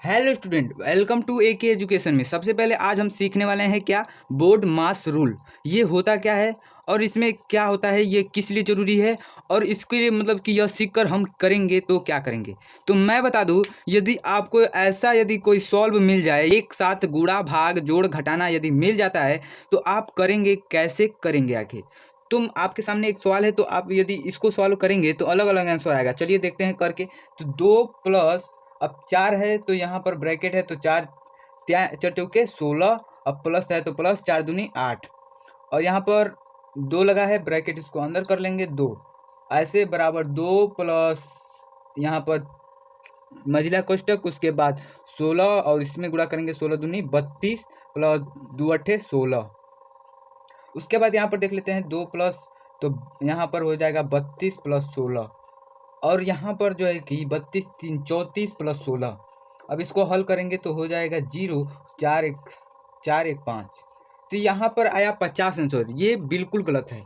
Hello student, welcome to ए के education में। सबसे पहले आज हम सीखने वाले हैं क्या बोर्ड मास रूल। ये होता क्या है और इसमें क्या होता है, ये किस लिए ज़रूरी है और इसके लिए मतलब कि यह सीख कर हम करेंगे तो क्या करेंगे। तो मैं बता दूं, यदि आपको ऐसा यदि कोई सॉल्व मिल जाए, एक साथ गुणा भाग जोड़ घटाना यदि मिल जाता है तो आप करेंगे कैसे करेंगे आखिर। तुम आपके सामने एक सवाल है तो आप यदि इसको सॉल्व करेंगे तो अलग अलग आंसर आएगा। चलिए देखते हैं करके। तो 2 प्लस, अब 4 है तो यहाँ पर ब्रैकेट है तो 4 4 चौके 16, अब प्लस है तो प्लस 4 दूनी 8, और यहाँ पर 2 लगा है ब्रैकेट, इसको अंदर कर लेंगे 2, ऐसे बराबर 2 प्लस यहाँ पर मझिला कोष्टक, उसके बाद 16 और इसमें गुणा करेंगे 16 दूनी 32 प्लस 2 अट्ठे 16। उसके बाद यहाँ पर देख लेते हैं 2 प्लस, तो यहाँ पर हो जाएगा 32 प्लस 16, और यहाँ पर जो है कि 32 3 34 प्लस 16। अब इसको हल करेंगे तो हो जाएगा 0 4 1 5। तो यहाँ पर आया 50 आंसर। ये बिल्कुल गलत है,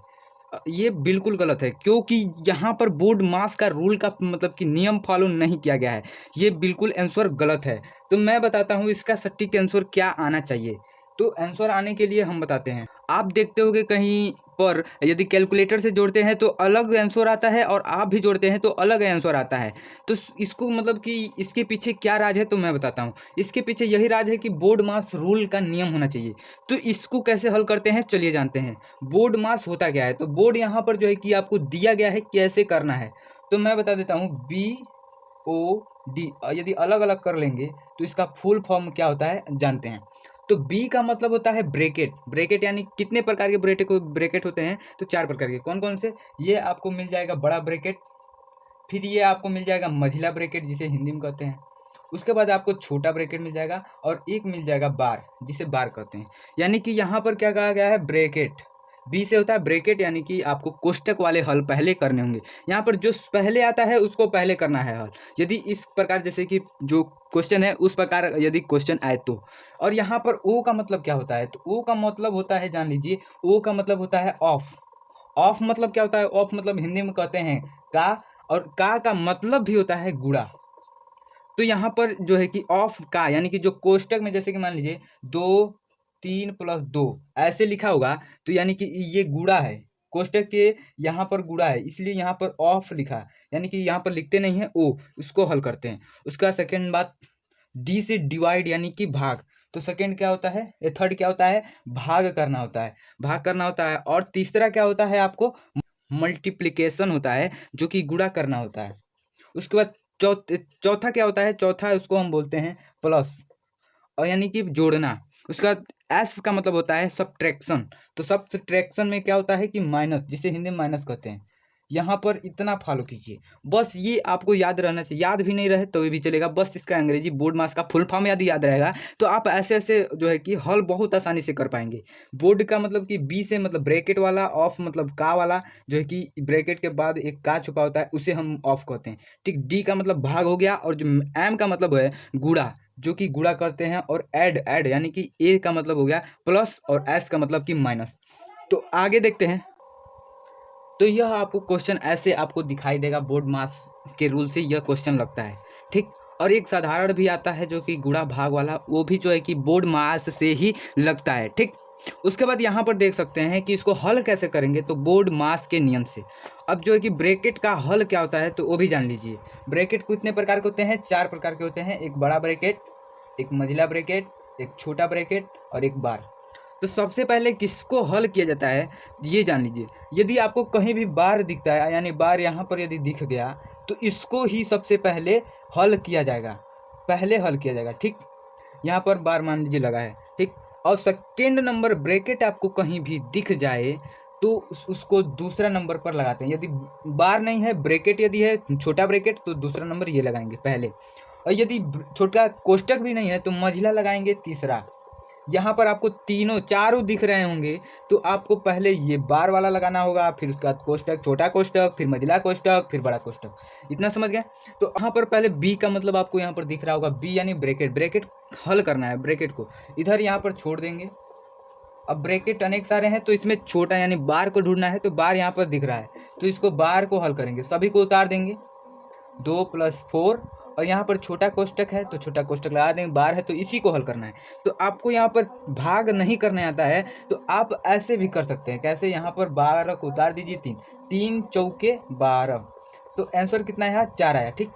ये बिल्कुल गलत है, क्योंकि यहाँ पर बोर्ड मास का रूल का मतलब कि नियम फॉलो नहीं किया गया है। ये बिल्कुल आंसर गलत है। तो मैं बताता हूँ इसका सटीक आंसर क्या आना चाहिए। तो आंसर आने के लिए हम बताते हैं, आप देखते होंगे कहीं पर यदि कैलकुलेटर से जोड़ते हैं तो अलग आंसर आता है और आप भी जोड़ते हैं तो अलग आंसर आता है। तो इसको मतलब कि इसके पीछे क्या राज है तो मैं बताता हूँ। इसके पीछे यही राज है कि बोर्ड मास रूल का नियम होना चाहिए। तो इसको कैसे हल करते हैं चलिए जानते हैं। बोर्ड मास होता क्या है, तो बोर्ड यहाँ पर जो है कि आपको दिया गया है कैसे करना है। तो मैं बता देता हूँ, BOD यदि अलग अलग कर लेंगे तो इसका फुल फॉर्म क्या होता है जानते हैं। तो बी का मतलब होता है ब्रेकेट। ब्रेकेट यानी कितने प्रकार के ब्रेकेट होते हैं, तो 4 प्रकार के। कौन कौन से, ये आपको मिल जाएगा बड़ा ब्रेकेट, फिर ये आपको मिल जाएगा मझिला ब्रेकेट जिसे हिंदी में कहते हैं, उसके बाद आपको छोटा ब्रेकेट मिल जाएगा, और एक मिल जाएगा बार जिसे बार कहते हैं। यानी कि यहाँ पर क्या कहा गया है, ब्रेकेट। बी से होता है ब्रेकेट, यानी कि आपको कोष्टक वाले हल पहले करने होंगे। यहाँ पर जो पहले आता है उसको पहले करना है हल, यदि इस प्रकार जैसे कि जो क्वेश्चन है उस प्रकार यदि क्वेश्चन आए तो। और यहाँ पर ओ का मतलब क्या होता है, तो ओ का मतलब होता है, जान लीजिए, ओ का मतलब होता है ऑफ। ऑफ मतलब क्या होता है, ऑफ मतलब हिंदी में कहते हैं का, और का मतलब भी होता है गुणा। तो यहाँ पर जो है कि ऑफ का यानी कि जो कोष्टक में जैसे कि मान लीजिए 2 3 प्लस 2 ऐसे लिखा होगा, तो यानी कि ये गुणा है, कोष्टक के यहाँ पर गुणा है, इसलिए यहाँ पर ऑफ लिखा है, यानी कि यहाँ पर लिखते नहीं है ओ, उसको हल करते हैं। उसका सेकेंड बात, डी से डिवाइड यानी कि भाग। तो सेकेंड क्या होता है, थर्ड क्या होता है, भाग करना होता है, भाग करना होता है। और तीसरा क्या होता है, आपको मल्टीप्लिकेशन होता है, जो कि गुणा करना होता है। उसके बाद चौथा क्या होता है, चौथा उसको हम बोलते हैं प्लस, और यानी कि जोड़ना। उसका एस का मतलब होता है सब्ट्रैक्शन। तो सब्ट्रैक्शन में क्या होता है कि माइनस, जिसे हिंदी में माइनस कहते हैं। यहाँ पर इतना फॉलो कीजिए, बस ये आपको याद रहना चाहिए। याद भी नहीं रहे तो भी चलेगा, बस इसका अंग्रेजी बोर्ड मास का फुल फॉर्म यदि याद रहेगा तो आप ऐसे ऐसे जो है कि हल बहुत आसानी से कर पाएंगे। बोर्ड का मतलब कि बी से मतलब ब्रैकेट वाला, ऑफ मतलब का वाला, जो है कि ब्रैकेट के बाद एक का छुपा होता है उसे हम ऑफ कहते हैं, ठीक। डी का मतलब भाग हो गया, और जो एम का मतलब है गुणा, जो कि गुणा करते हैं। और ऐड यानी कि ए का मतलब हो गया प्लस, और एस का मतलब कि माइनस। तो आगे देखते हैं। तो यह आपको क्वेश्चन ऐसे आपको दिखाई देगा, बोर्ड मास के रूल से यह क्वेश्चन लगता है, ठीक। और एक साधारण भी आता है जो कि गुणा भाग वाला, वो भी जो है कि बोर्ड मास से ही लगता है, ठीक। उसके बाद यहाँ पर देख सकते हैं कि इसको हल कैसे करेंगे, तो बोर्ड मास के नियम से। अब जो है कि ब्रैकेट का हल क्या होता है तो वो भी जान लीजिए। ब्रैकेट कितने प्रकार के होते हैं, 4 प्रकार के होते हैं। एक बड़ा ब्रैकेट, एक मझिला ब्रैकेट, एक छोटा ब्रैकेट, और एक बार। तो सबसे पहले किसको हल किया जाता है ये जान लीजिए। यदि आपको कहीं भी बार दिखता है, यानी बार यहाँ पर यदि दिख गया, तो इसको ही सबसे पहले हल किया जाएगा, पहले हल किया जाएगा, ठीक। यहाँ पर बार मान लीजिए लगा है, ठीक। और सेकेंड नंबर ब्रैकेट आपको कहीं भी दिख जाए तो उसको दूसरा नंबर पर लगाते हैं। यदि बार नहीं है, ब्रैकेट यदि है छोटा ब्रैकेट, तो दूसरा नंबर ये लगाएंगे पहले। और यदि छोटा कोष्टक भी नहीं है तो मझिला लगाएंगे तीसरा। यहाँ पर आपको तीनों चारों दिख रहे होंगे, तो आपको पहले ये बार वाला लगाना होगा, फिर उसके बाद कोष्टक, छोटा कोष्टक, फिर मझिला कोष्टक, फिर बड़ा कोष्टक। इतना समझ गए। तो यहाँ पर पहले बी का मतलब आपको यहाँ पर दिख रहा होगा, बी यानी ब्रैकेट। ब्रैकेट हल करना है, ब्रैकेट को इधर यहाँ पर छोड़ देंगे। अब ब्रैकेट अनेक सारे हैं, तो इसमें छोटा यानी बार को ढूंढना है, तो बार यहाँ पर दिख रहा है, तो इसको बार को हल करेंगे, सभी को उतार देंगे। 2 + 4 और यहाँ पर छोटा कोष्टक है तो छोटा कोष्टक लगा देंगे, बार है तो इसी को हल करना है। तो आपको यहाँ पर भाग नहीं करने आता है तो आप ऐसे भी कर सकते हैं। कैसे? यहाँ पर 12 को उतार दीजिए 3, 3 चौके 12, तो आंसर कितना है? 4 आया। ठीक,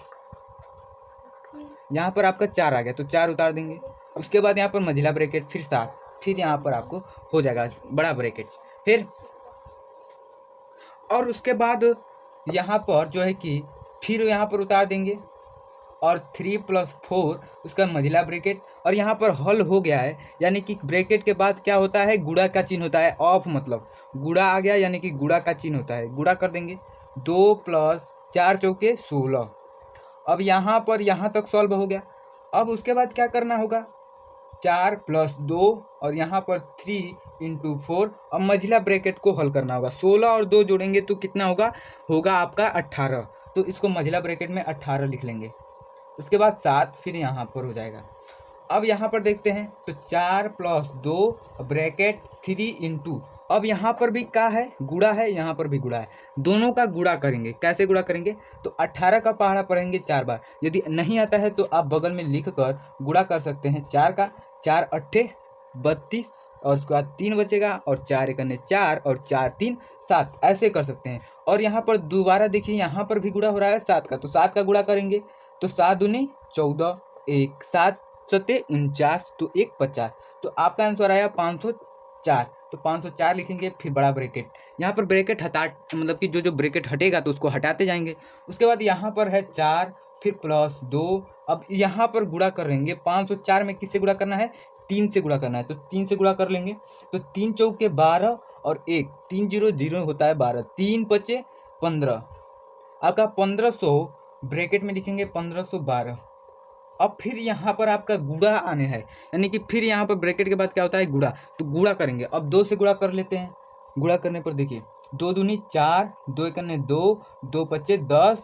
यहाँ पर आपका 4 आ गया तो 4 उतार देंगे। उसके बाद यहाँ पर मंझला ब्रैकेट, फिर 7, फिर यहाँ पर आपको हो जाएगा बड़ा ब्रैकेट, फिर और उसके बाद यहाँ पर जो है कि फिर यहाँ पर उतार देंगे और 3 + 4 उसका मंझला ब्रैकेट, और यहाँ पर हल हो गया है। यानी कि ब्रैकेट के बाद क्या होता है? गुणा का चिन्ह होता है। ऑफ मतलब गुणा आ गया, यानी कि गुणा का चिन्ह होता है। गुणा कर देंगे, 2 + 4 चौके 16। अब यहाँ पर यहाँ तक सॉल्व हो गया। अब उसके बाद क्या करना होगा? 4 + 2 और यहाँ पर 3 × 4 अब मंझला ब्रैकेट को हल करना होगा। 16 और 2 जोड़ेंगे तो कितना होगा? होगा आपका 18। तो इसको मंझला ब्रैकेट में 18 लिख लेंगे। उसके बाद 7, फिर यहाँ पर हो जाएगा। अब यहाँ पर देखते हैं तो 4 + 2 ब्रैकेट 3 × अब यहाँ पर भी क्या है? गुणा है, यहाँ पर भी गुणा है। दोनों का गुणा करेंगे। कैसे गुणा करेंगे? तो 18 का पहाड़ा पढ़ेंगे 4 बार। यदि नहीं आता है तो आप बगल में लिख कर गुणा कर सकते हैं। 4 का 4 8 32 और उसके बाद 3 बचेगा और 4 × 4 और 4 3 7, ऐसे कर सकते हैं। और यहाँ पर दोबारा देखिए, यहाँ पर भी गुणा हो रहा है 7 का, तो 7 का गुणा करेंगे तो 7 दूनी 14, 1 7 7 49, तो 1 50। तो आपका आंसर आया 504। तो 504 लिखेंगे, फिर बड़ा ब्रैकेट। यहाँ पर ब्रैकेट हटा मतलब कि जो ब्रैकेट हटेगा तो उसको हटाते जाएंगे। उसके बाद यहाँ पर है 4, फिर +2। अब यहाँ पर गुणा करेंगे। 504 में किससे गुणा करना है? 3 से गुणा करना है, तो 3 से गुणा कर लेंगे। तो 3 चौके 12 और 1 3 0 0 होता है 12, 3 × 5 = 15। आपका 1500 ब्रैकेट में लिखेंगे 1512। अब फिर यहाँ पर आपका गुणा आने हैं, यानी कि फिर यहाँ पर ब्रैकेट के बाद क्या होता है? गुणा। तो गुणा करेंगे। अब 2 से गुणा कर लेते हैं। गुणा करने पर देखिए 2 दूनी 4, 2 × 2 2 × 10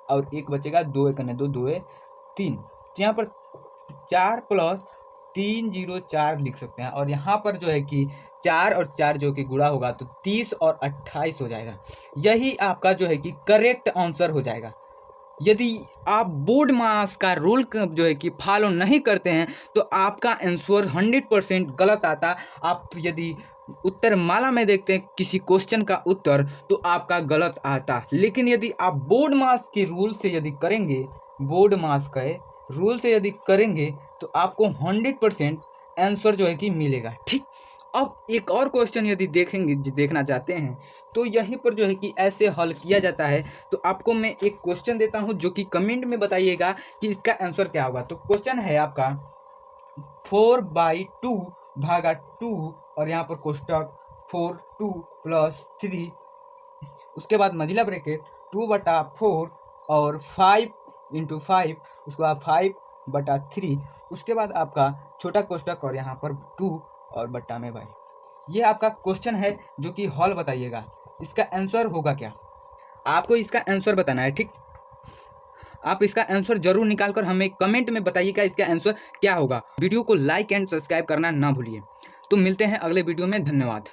और 1 बचेगा, 2 × 2 2 3। तो यहाँ पर 4 + 3 0 4 लिख सकते हैं। और यहाँ पर जो है कि 4 और 4 जो कि गुणा होगा तो 30 और 28 हो जाएगा। यही आपका जो है कि करेक्ट आंसर हो जाएगा। यदि आप बोर्ड मास का रूल जो है कि फॉलो नहीं करते हैं तो आपका आंसर 100% गलत आता। आप यदि उत्तर माला में देखते हैं किसी क्वेश्चन का उत्तर तो आपका गलत आता। लेकिन यदि आप बोर्ड मास के रूल से यदि करेंगे, बोर्ड मास के रूल से यदि करेंगे तो आपको 100% आंसर जो है कि मिलेगा। ठीक, अब एक और क्वेश्चन यदि देखना चाहते हैं तो यहीं पर जो है कि ऐसे हल किया जाता है। तो आपको मैं एक क्वेश्चन देता हूं जो कि कमेंट में बताइएगा कि इसका आंसर क्या होगा। तो क्वेश्चन है आपका 4/2 भागा 2 और यहाँ पर कोष्टक 4 2 + 3, उसके बाद मंझला ब्रैकेट 2/4 और 5 × 5, उसके बाद 5/3, उसके बाद आपका छोटा कोष्टक और यहाँ पर 2 और बट्टा में भाई। ये आपका क्वेश्चन है जो कि हल बताइएगा। इसका आंसर होगा क्या? आपको इसका आंसर बताना है। ठीक, आप इसका आंसर जरूर निकाल कर हमें कमेंट में बताइएगा इसका आंसर क्या होगा। वीडियो को लाइक एंड सब्सक्राइब करना ना भूलिए। तो मिलते हैं अगले वीडियो में। धन्यवाद।